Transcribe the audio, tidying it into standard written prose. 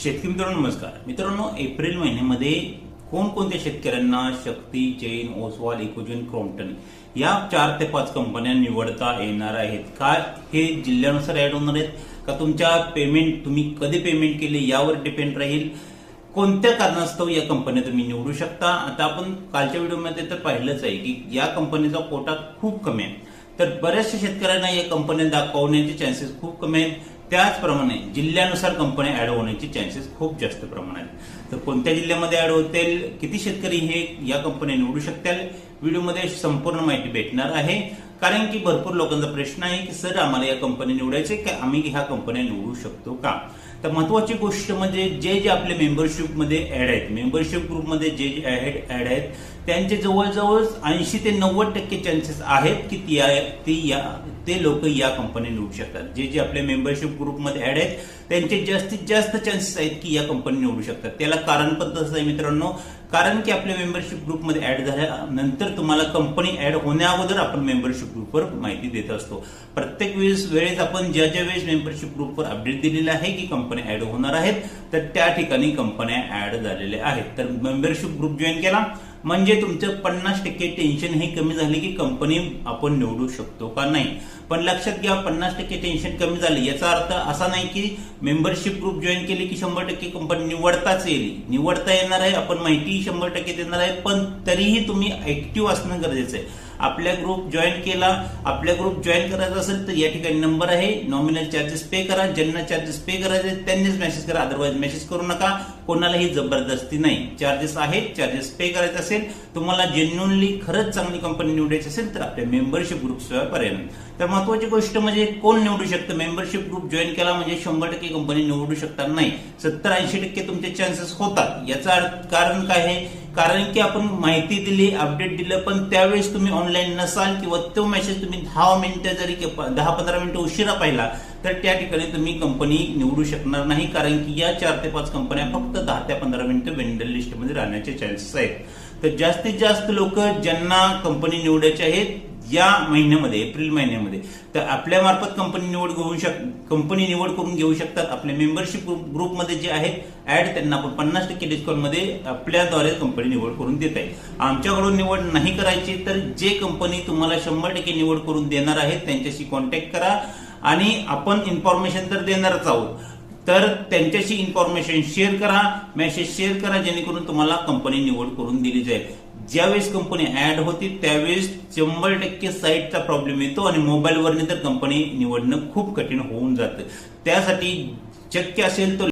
शेतकरी मित्रांनो नमस्कार मित्रांनो, एप्रिल महिन्यामध्ये कोणकोणत्या शेतकऱ्यांना शक्ती, जैन, ओसवाल, इकोजन, क्रॉम्प्टन या 4 ते 5 कंपन्या निवडता येणार आहेत का? हे जिल्ह्यानुसार ऍड होणार आहेत का? तुमच्या पेमेंट तुम्ही कधी पेमेंट केले यावर डिपेंड राहील. कोणत्या कारणास्तव या कंपन्या तुम्ही निवडू शकता. आता आपण कालच्या व्हिडिओमध्ये तर पाहिलंच आहे की या कंपनीचा कोटा खूप कमी आहे, तर बऱ्याचशा शेतकऱ्यांना या कंपन्या दाखवण्याचे चान्सेस खूप कमी आहेत. त्याचप्रमाणे जिल्ह्यानुसार कंपन्या ऍड होण्याचे चान्सेस खूप जास्त प्रमाणात आहेत. तर कोणत्या जिल्ह्यामध्ये ऍड होतील, किती शेतकरी हे या कंपन्या निवडू शकतील, व्हिडिओमध्ये संपूर्ण माहिती भेटणार आहे. कारण की भरपूर लोकांचा प्रश्न आहे की सर आम्हाला या कंपन्या निवडायचे का, आम्ही ह्या कंपन्या निवडू शकतो का? तर महत्वाची गोष्ट म्हणजे जे जे मेंबरशिप मध्ये ऍड आहेत, मेंबरशिप ग्रुपमध्ये जे ऍड आहेत त्यांचे जवळजवळ 80 ते 90% चान्सेस आहेत की ते लोक या कंपन्या निवडू शकतात. जे जे आपल्या मेंबरशिप ग्रुपमध्ये ऍड आहेत त्यांचे जास्तीत जास्त चान्सेस आहेत की या कंपनी निवडू शकतात. त्याला कारण पण तसं आहे मित्रांनो, कारण की आपल्या मेंबरशिप ग्रुपमध्ये ऍड झाल्यानंतर तुम्हाला कंपनी ऍड होण्या अगोदर आपण मेंबरशिप ग्रुपवर माहिती देत असतो. प्रत्येक वेळेस आपण ज्या वेळेस मेंबरशिप ग्रुपवर अपडेट दिलेला आहे की कंपन्या ऍड होणार आहेत, तर त्या ठिकाणी कंपन्या ऍड झालेल्या आहेत. तर मेंबरशिप ग्रुप जॉईन केला म्हणजे तुमचं 50% टेन्शन हे कमी झाले की कंपनी आपण निवडू शकतो का नाही. पण लक्षात घ्या, 50% टेन्शन कमी झाले याचा अर्थ असा नाही की मेंबरशिप ग्रुप जॉईन केले की 100% कंपनी निवडता येणार आहे. आपण माहिती 100% देणार आहे, पण तरीही तुम्ही ऍक्टिव्ह असणं गरजेचं आहे. आपल्या ग्रुप जॉईन केला, आपल्या ग्रुप जॉईन करायचा असेल तर या ठिकाणी नंबर आहे, नॉमिनल चार्जेस पे करा. ज्यांना चार्जेस पे करायचे त्यांनीच मेसेज करा, अदरवाइज मेसेज करू नका. कोणालाही जबरदस्ती नाही. चार्जेस आहेत, चार्जेस पे करायचे असेल, तुम्हाला जेन्युनली खरंच चांगली कंपनी निवडायची असेल तर आपल्या मेंबरशिप ग्रुप शिवाय पर्याय नाही. तर महत्वाची गोष्ट म्हणजे कोण निवडू शकतं, मेंबरशिप ग्रुप जॉईन केला म्हणजे 100% कंपनी निवडू शकतात नाही, 70-80% तुमचे चान्सेस होतात. याचा कारण काय आहे? कारण की आपण माहिती दिली, अपडेट दिलं, पण त्यावेळेस तुम्ही ऑनलाईन नसाल किंवा तो मेसेज तुम्ही 10 मिनिटं जरी 10-15 मिनिटं उशिरा पाहिला तर त्या ठिकाणी तुम्ही कंपनी निवडू शकणार नाही. कारण की या 4 ते 5 कंपन्या फक्त 10 ते 15 मिनिटं वेंडर लिस्टमध्ये राहण्याचे चान्सेस आहेत. तर जास्तीत जास्त लोक ज्यांना कंपनी निवडायची आहेत या महिन्यामध्ये, एप्रिल महिन्यामध्ये, तर आपल्या मार्फत कंपनी निवड करून घेऊ शकतात. आपल्या मेंबरशिप ग्रुपमध्ये जे आहेत ऍड त्यांना आपण 50% डिस्काउंट मध्ये आपल्याद्वारे कंपनी निवड करून देत आहे. आमच्याकडून निवड नाही करायची तर जे कंपनी तुम्हाला 100% निवड करून देणार आहेत त्यांच्याशी कॉन्टॅक्ट करा आणि आपण इन्फॉर्मेशन तर देणारच आहोत, तर त्यांच्याशी इन्फॉर्मेशन शेअर करा, मेसेज शेअर करा, जेणेकरून तुम्हाला कंपनी निवड करून दिली जाईल. ज्यावेळेस कंपनी ऍड होती त्यावेळेस 100% साईटचा प्रॉब्लेम येतो आणि मोबाईलवरनी तर कंपनी निवडणं खूप कठीण होऊन जातं. त्यासाठी शक्य असेल तर